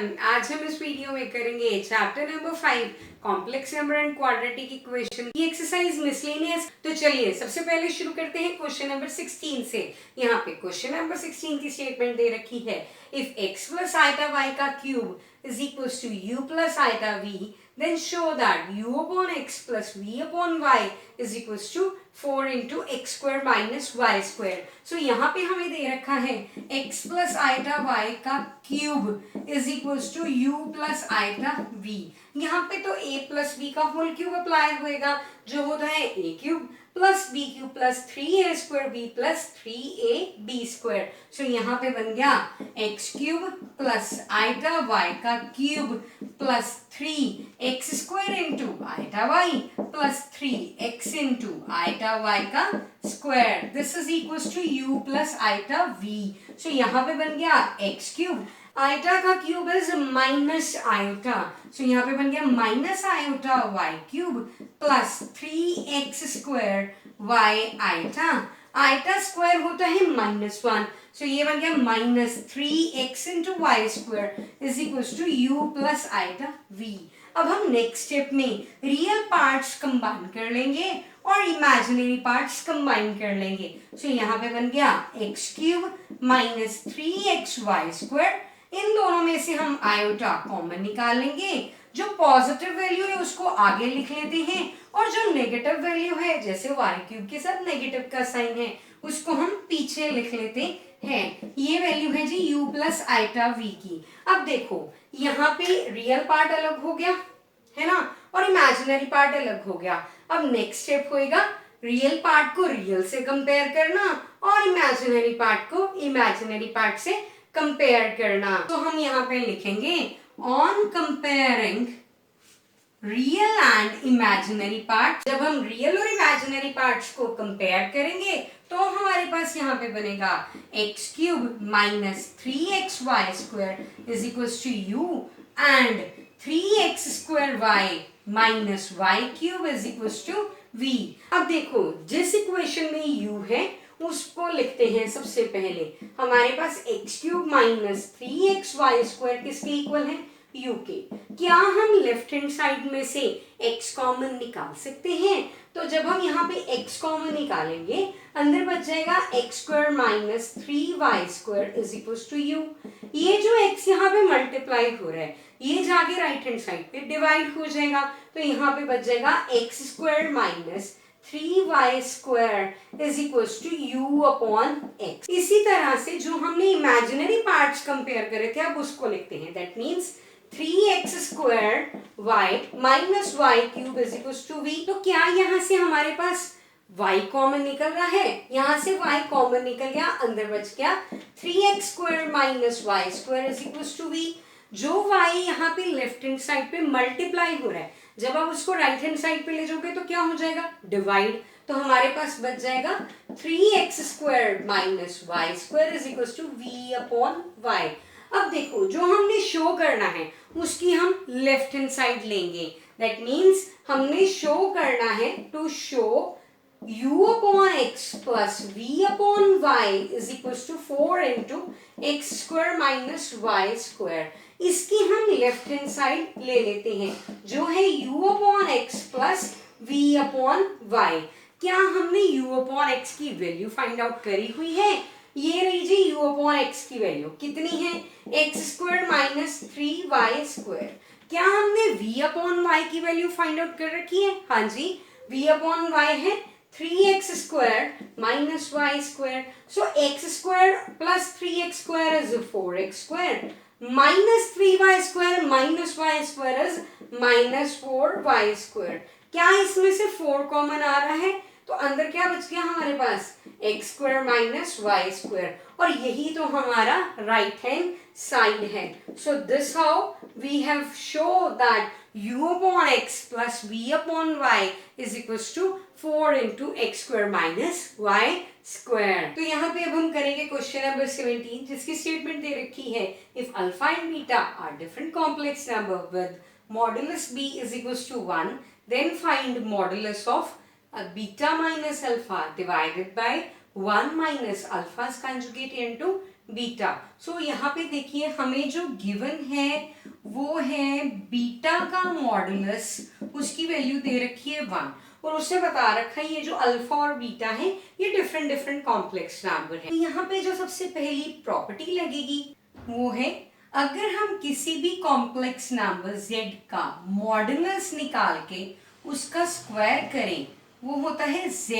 Everyone, आज हम इस वीडियो में करेंगे chapter number 5 complex number and quadratic equation की एक्सरसाइज मिसलेनियस। तो चलिए सबसे पहले शुरू करते हैं क्वेश्चन नंबर 16 से। यहाँ पे क्वेश्चन नंबर 16 की स्टेटमेंट दे रखी है, if x plus iota y का cube is equal to u plus iota v, then show that u upon x plus v upon y is equals to 4 into x square minus y square। So यहाँ पे हमें दे रखा है x plus iota y का cube is equals to u plus iota v। यहाँ पे तो a plus b का होल क्यूब अप्लाई होएगा जो होता है a cube plus b cube plus 3a square b plus 3ab square. So यहाँ पे बन गया x cube plus iota y का cube plus 3x square into iota y plus 3x into iota y का square. This is equal to u plus iota v। So यहाँ पे बन गया एक्स क्यूब, आइटा का cube is minus iota, so यहाँ पे बन गया minus iota y cube plus 3x square y iota. Iota square होता है -1, सो ये बन गया minus 3x into y square is equal to u plus iota v। अब हम नेक्स्ट स्टेप में रियल पार्ट्स कंबाइन कर लेंगे और इमेजिनरी पार्ट्स कंबाइन कर लेंगे। सो यहाँ पे बन गया x cube minus 3x y square. इन दोनों में से हम आयोटा कॉमन निकालेंगे, जो पॉजिटिव वैल्यू है उसको आगे लिख लेते हैं और जो नेगेटिव वैल्यू है जैसे वाई क्यूब के साथ नेगेटिव का साइन है उसको हम पीछे लिख लेते हैं। ये वैल्यू है जी u प्लस आइटा v की। अब देखो यहाँ पे रियल पार्ट अलग हो गया है ना और इमेजिनरी पार्ट अलग हो गया। अब नेक्स्ट स्टेप होएगा रियल पार्ट को रियल से कंपेयर करना और इमेजिनरी पार्ट को इमेजिनरी पार्ट से कंपेयर करना। तो हम यहाँ पे लिखेंगे on comparing real and imaginary part. जब हम रियल और इमेजिनरी पार्ट्स को कंपेयर करेंगे तो हमारे पास यहाँ पे बनेगा x cube minus 3x y square is equal to u and 3x square y minus y cube is equal to v। अब देखो जिस इक्वेशन में u है उसको लिखते हैं सबसे पहले। हमारे पास x cube minus 3x y square किसके इक्वल है u के। क्या हम लेफ्ट हैंड साइड में से x कॉमन निकाल सकते हैं? तो जब हम यहाँ पे x कॉमन निकालेंगे अंदर बच जाएगा x square minus 3y square is equal to u। ये जो x यहाँ पे मल्टीप्लाई हो रहा है ये जाके राइट हैंड साइड पे डिवाइड हो जाएगा, तो यहाँ पे बच जाएगा x square minus 3y square is equal to u upon x। इसी तरह से जो हमने इमेजिनरी पार्ट्स कंपेयर करे थे अब उसको लिखते हैं। That means 3x square y minus y cube is equal to v। तो क्या यहाँ से हमारे पास y कॉमन निकल रहा है? यहाँ से y कॉमन निकल गया, अंदर बच गया 3x square minus y square is equal to v। जो y यहाँ पे लेफ्ट हैंड साइड पे मल्टीप्लाई हो रहा है जब आप उसको राइट हैंड साइड पे ले जाओगे तो क्या हो जाएगा डिवाइड। तो हमारे पास बच जाएगा 3x square minus y square is equal to v upon y। अब देखो जो हमने शो करना है उसकी हम लेफ्ट हैंड साइड लेंगे। दैट मीन्स हमने शो करना है to show u upon x plus v upon y is equal to 4 into x square minus y square. इसकी हम लेफ्ट हैंड साइड ले लेते हैं जो है u upon x plus v upon y। क्या हमने u अपॉन x की वैल्यू फाइंड आउट करी हुई है? ये रही जी u अपॉन x की वैल्यू कितनी है x square minus 3y square. क्या हमने v अपॉन y की वैल्यू फाइंड आउट कर रखी है? हाँ जी, v अपॉन y है 3x square minus y square. So x square plus 3x square is 4x square minus 3y square minus y square is minus 4y square. क्या इसमें से 4 common आ रहा है तो अंदर क्या बच गया हमारे पास x square minus y square और यही तो हमारा राइट हैंड साइड है। So this how we have show that u upon x plus v upon y is equals to 4 into x square minus y square। तो यहाँ पे अब हम करेंगे क्वेश्चन नंबर 17 जिसकी स्टेटमेंट दे रखी है, if alpha and beta are different complex number with modulus b is equals to 1, then find modulus of beta minus alpha divided by 1 minus alpha's conjugate into beta. So यहाँ पे देखिए हमें जो given है वो है बीटा का modulus, उसकी वैल्यू दे रखी है 1 और उससे बता रखा है ये जो अल्फा और बीटा है ये डिफरेंट डिफरेंट कॉम्प्लेक्स नंबर है। तो यहाँ पे जो सबसे पहली प्रॉपर्टी लगेगी वो है अगर हम किसी भी कॉम्प्लेक्स नंबर z का मॉडुलस निकाल के उसका स्क्वायर करें वो होता है z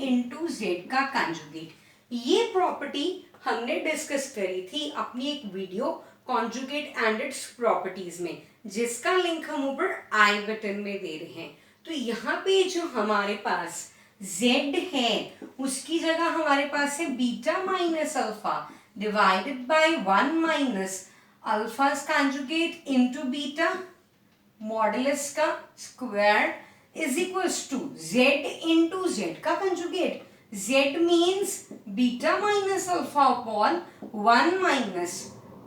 इंटू जेड का कंजुगेट। ये प्रॉपर्टी हमने डिस्कस करी थी अपनी एक video conjugate and its properties में, जिसका लिंक हम ऊपर आई बटन में दे रहे हैं। तो यहाँ पे जो हमारे पास z है उसकी जगह हमारे पास है beta minus alpha divided by 1 minus alpha's conjugate into beta modulus का square is equals to z into z का conjugate. z means beta minus alpha upon 1 minus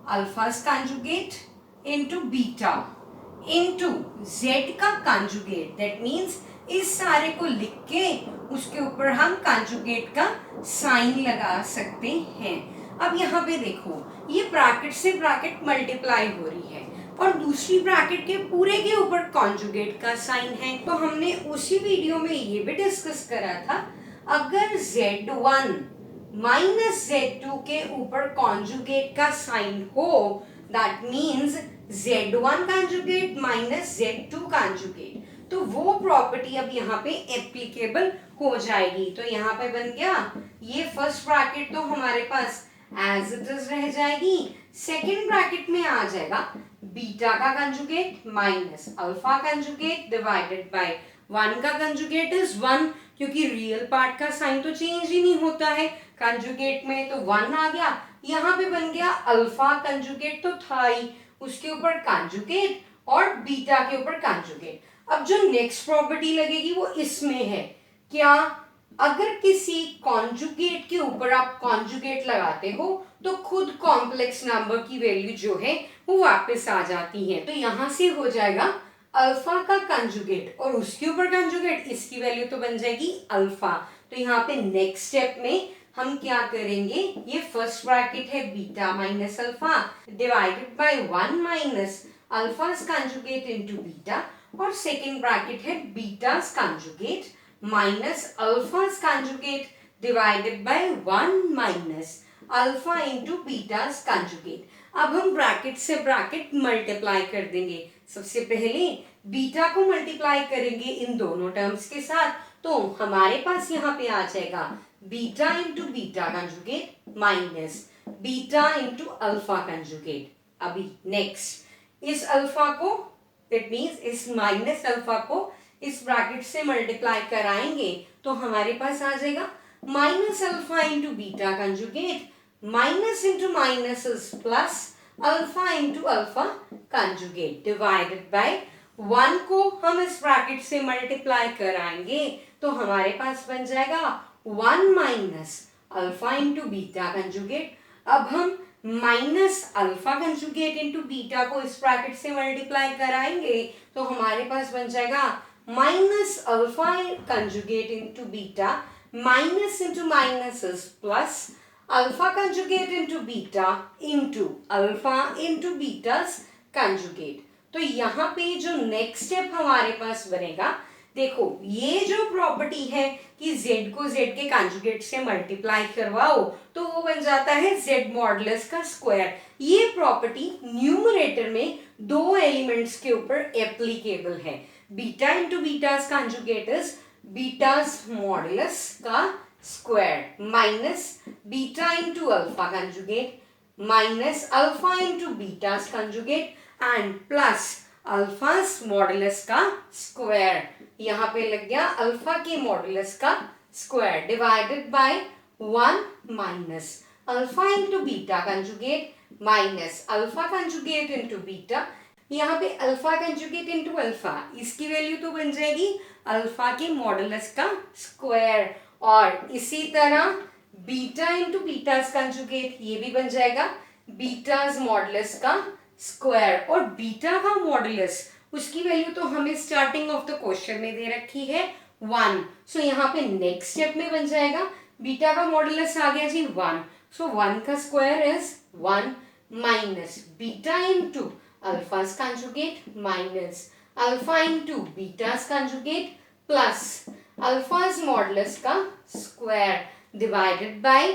alpha's conjugate into beta into z का conjugate. That means इस सारे को लिख के उसके ऊपर हम कंजुगेट का साइन लगा सकते हैं। अब यहाँ पे देखो ये ब्रैकेट से ब्रैकेट मल्टीप्लाई हो रही है और दूसरी ब्रैकेट के पूरे के ऊपर कॉन्जुगेट का साइन है। तो हमने उसी वीडियो में ये भी डिस्कस करा था अगर Z1 माइनस Z2 के ऊपर कॉन्जुगेट का साइन हो that means Z1 conjugate minus Z2 conjugate, तो वो प्रॉपर्टी अब यहाँ पे एप्लीकेबल हो जाएगी। तो यहाँ पे बन गया ये फर्स्ट ब्रैकेट तो हमारे पास एज इट इज रह जाएगी, सेकेंड ब्रैकेट में आ जाएगा बीटा का conjugate minus alpha conjugate divided by 1 का कंजुगेट इज 1, क्योंकि रियल पार्ट का साइन तो चेंज ही नहीं होता है कंजुगेट में, तो 1 आ गया। यहाँ पे बन गया अल्फा कंजुगेट तो था ही, उसके ऊपर कंजुगेट और बीटा के ऊपर कंजुगेट। अब जो नेक्स्ट प्रॉपर्टी लगेगी वो इसमें है, क्या अगर किसी कॉन्जुगेट के ऊपर आप कॉन्जुगेट लगाते हो तो खुद कॉम्प्लेक्स नंबर की वैल्यू जो है वो वापस आ जाती है। तो यहाँ से हो जाएगा अल्फा का कंजुगेट और उसके ऊपर कंजुगेट, इसकी वैल्यू तो बन जाएगी अल्फा। तो यहाँ पे नेक्स्ट स्टेप में हम क्या करेंगे, ये फर्स्ट ब्रैकेट है beta minus alpha divided by 1 minus alpha's conjugate into beta और सेकेंड ब्रैकेट है beta's conjugate minus alpha's conjugate divided by 1 minus alpha into beta's conjugate. अब हम ब्रैकेट से ब्रैकेट मल्टीप्लाई कर देंगे। सबसे पहले बीटा को मल्टीप्लाई करेंगे इन दोनों टर्म्स के साथ, तो हमारे पास यहाँ पे आ जाएगा beta into beta conjugate minus beta into alpha conjugate. अभी नेक्स्ट इस अल्फा को दैट मीन्स इस माइनस अल्फा को इस ब्रैकेट से मल्टीप्लाई कराएंगे तो हमारे पास आ जाएगा minus alpha into beta conjugate minus into minus is plus alpha into alpha conjugate divided by 1 को हम इस ब्रैकेट से मल्टीप्लाई कराएंगे तो हमारे पास बन जाएगा 1 minus alpha into beta conjugate. अब हम minus alpha conjugate into beta को इस ब्रैकेट से मल्टीप्लाई कराएंगे तो हमारे पास बन जाएगा minus alpha conjugate into beta minus into minus is plus alpha conjugate into beta into alpha into beta's conjugate. तो यहाँ पे जो नेक्स्ट स्टेप हमारे पास बनेगा, देखो ये जो प्रॉपर्टी है कि z को z के कंजुगेट से मल्टीप्लाई करवाओ तो वो बन जाता है z मॉडुलस का स्क्वायर। ये प्रॉपर्टी न्यूमरेटर में दो एलिमेंट्स के ऊपर एप्लीकेबल है। Beta into beta's conjugate is beta's modulus का square minus beta into alpha conjugate minus alpha into beta's conjugate and plus alpha's modulus का स्क्वायर। यहाँ पे लग गया अल्फा के मॉडुलस का square divided by 1 minus alpha into beta conjugate minus alpha conjugate into beta. यहाँ पे alpha conjugate into alpha, इसकी वैल्यू तो बन जाएगी अल्फा के मॉडुलस का स्क्वायर और इसी तरह बीटा इंटू बीटा's कंजुगेट ये भी बन जाएगा बीटा's मॉडुलस का स्क्वायर और बीटा का मॉडुलस उसकी वैल्यू तो हमें स्टार्टिंग ऑफ द क्वेश्चन में दे रखी है 1। सो यहाँ पे नेक्स्ट स्टेप में बन जाएगा बीटा का मॉडुलस आ गया जी 1, सो 1 का square is 1 minus beta into alpha's conjugate minus alpha into beta's conjugate plus alpha's modulus का square divided by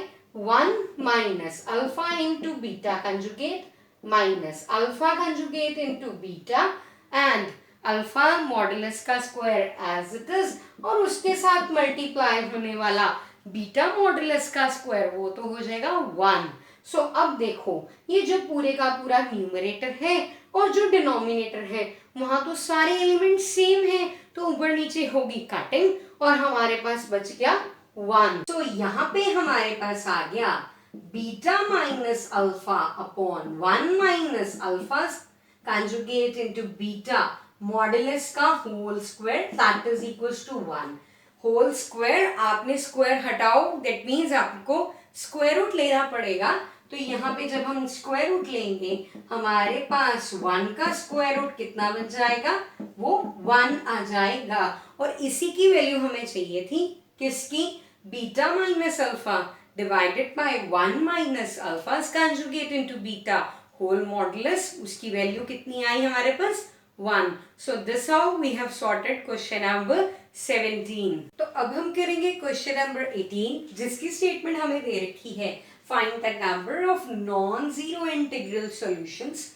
1 minus alpha into beta conjugate minus alpha conjugate into beta and alpha modulus का square as it is, और उसके साथ multiply होने वाला beta modulus का square वो तो हो जाएगा 1। सो अब देखो ये जो पूरे का पूरा न्यूमरेटर है और जो डिनोमिनेटर है वहां तो सारे एलिमेंट सेम है, तो ऊपर नीचे होगी कटिंग और हमारे पास बच गया 1। तो यहाँ पे हमारे पास आ गया beta minus alpha upon 1 minus alpha conjugate into beta modulus का whole square that is equals to 1। Whole square, आपने स्क्वायर हटाओ दैट मीन्स आपको स्क्वायर रूट लेना पड़ेगा, तो यहाँ पे जब हम स्क्वायर रूट लेंगे हमारे पास 1 का स्क्वायर रूट कितना बन जाएगा, वो 1 आ जाएगा। और इसी की वैल्यू हमें चाहिए थी, किसकी, beta minus alpha divided by 1 minus alpha conjugate into beta whole modulus, उसकी वैल्यू कितनी आई हमारे पास 1। So this how we have sorted question number 17। तो अब हम करेंगे क्वेश्चन नंबर 18 जिसकी स्टेटमेंट हमें दे रखी है, find the number of non zero integral solutions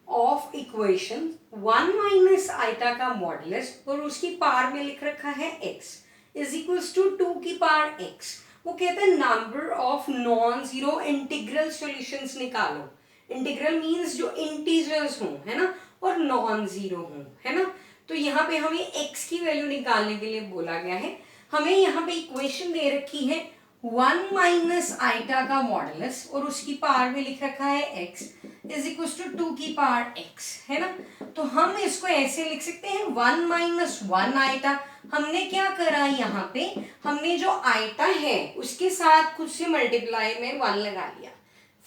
of equation 1 minus iota का मॉडुलस और उसकी पावर में लिख रखा है x इज इक्वल्स टू 2 की पावर x। वो कहते हैं number of non zero integral solutions निकालो। इंटीग्रल मींस जो इंटीजर्स हों, है ना, और नॉन जीरो हों, है ना। तो यहाँ पे हमें x की वैल्यू निकालने के लिए बोला गया है। हमें यहाँ पे इक्वेशन दे रखी है 1 माइनस आइटा का मॉडुलस और उसकी पावर में लिख रखा है x इज इक्वल टू 2 की पावर x, है ना। तो हम इसको ऐसे लिख सकते हैं 1 माइनस 1 आइटा। हमने क्या करा यहाँ पे, हमने जो आइटा है उसके साथ खुद से मल्टीप्लाई में 1 लगा लिया,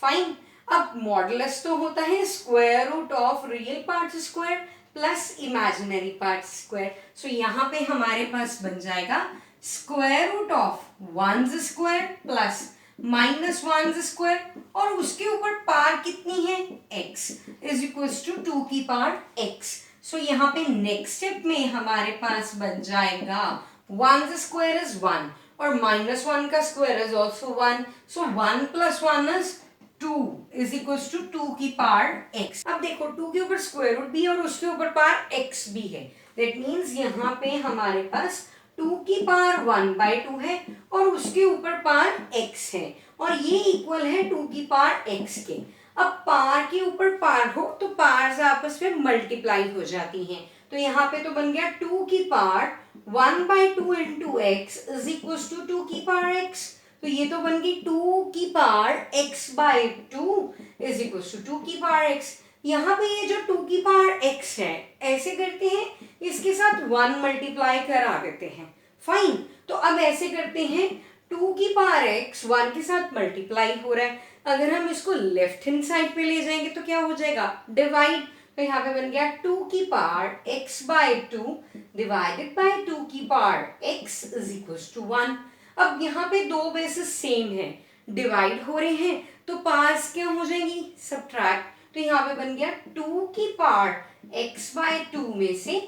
फाइन। अब मॉडुलस तो होता है square root of real part square plus imaginary part square. So यहाँ पे हमारे पास बन जाएगा square root of 1 square plus minus 1 square और उसके ऊपर पावर कितनी है x इज इक्वल टू 2 की पावर x। सो यहाँ पे नेक्स्ट स्टेप में हमारे पास बन जाएगा 1 स्क्वायर इज 1 और माइनस 1 का square is also 1। So 1 plus 1 is 2 is equal to 2 की पावर x। अब देखो 2 के ऊपर स्क्वायर रूट भी है और उसके ऊपर पावर x भी है, दैट मीन्स यहाँ पे हमारे पास 2 की पावर 1/2 है और उसके ऊपर पावर x है और ये इक्वल है 2 की पावर x के। अब पावर के ऊपर पावर हो तो पावर्स आपस में मल्टीप्लाई हो जाती हैं, तो यहाँ पे तो बन गया 2 की power 1/2 into x is equal to 2 की पावर x। तो ये तो बन गई 2 की power x/2 is equal to 2 की पावर x। यहाँ पे ये जो 2 की पावर x है ऐसे करते हैं, इसके साथ 1 मल्टीप्लाई करा देते हैं, फाइन। तो अब ऐसे करते हैं 2 की पावर x 1 के साथ मल्टीप्लाई हो रहा है, अगर हम इसको लेफ्ट हैंड साइड पे ले जाएंगे तो क्या हो जाएगा, डिवाइड। तो यहाँ पे बन गया 2 की पावर x/2 डिवाइडेड बाय 2 की power x is equal to 1। अब यहाँ पे दो बेसिस सेम है, डिवाइड हो रहे हैं तो पावर्स क्या हो जाएंगी, सब्ट्रैक्ट। तो यहाँ पे बन गया 2 की पावर x/2 में से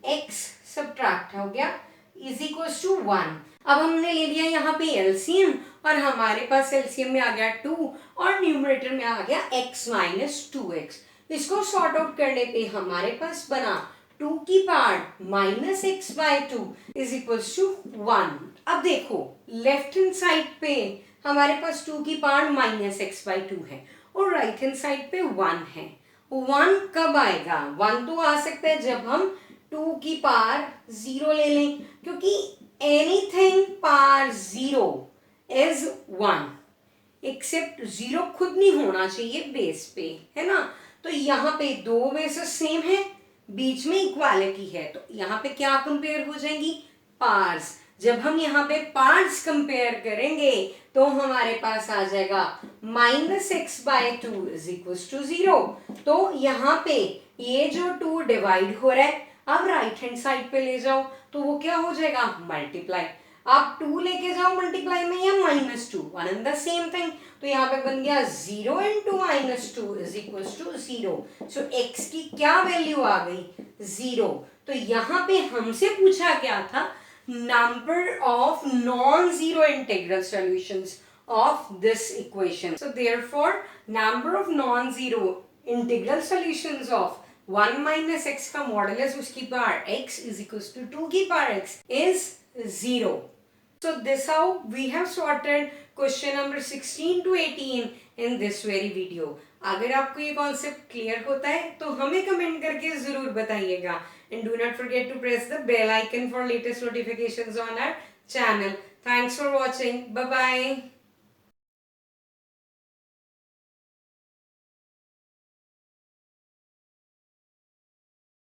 x सब्ट्रैक्ट हो गया इज इक्वल टू 1। अब हमने ले लिया यहाँ पे एलसीएम और हमारे पास एलसीएम में आ गया 2 और न्यूमरेटर में आ गया x माइनस 2x। इसको सॉर्ट आउट करने पे हमारे पास बना 2 की power minus x/2 is equal to 1। अब देखो लेफ्ट हैंड साइड पे हमारे पास 2 की पावर माइनस x/2 है और राइट हैंड साइड पे 1 है। 1 कब आएगा, 1 तो आ सकता है जब हम 2 की पावर 0 ले लें, क्योंकि एनीथिंग पावर 0 इज 1 एक्सेप्ट 0 खुद नहीं होना चाहिए बेस पे, है ना। तो यहाँ पे दो बेसेस सेम है, बीच में इक्वालिटी है, तो यहाँ पे क्या कंपेयर हो जाएंगी, पार्स। जब हम यहाँ पे पार्ट्स कंपेयर करेंगे तो हमारे पास आ जाएगा minus x/2 is equal to 0। तो यहाँ पे ये जो 2 डिवाइड हो रहा है, अब राइट हैंड साइड पे ले जाओ तो वो क्या हो जाएगा, मल्टीप्लाई। आप 2 लेके जाओ मल्टीप्लाई में या -2, one and the same thing. तो यहाँ पे बन गया 0 into -2 is equal to 0। So x की क्या वैल्यू आ गई? 0। तो यहाँ पे हमसे पूछा क्या था? Number of non zero integral solutions of this equation. So therefore number of non-zero integral solutions of 1 minus x का मॉडुलस उसकी power x is equals to 2 की power x is 0. So this how we have sorted question number 16 to 18 in this very video. अगर आपको ये concept clear होता है तो हमें कमेंट करके जरूर बताइएगा, and do not forget to press the bell icon for latest notifications on our channel. Thanks for watching. Bye bye.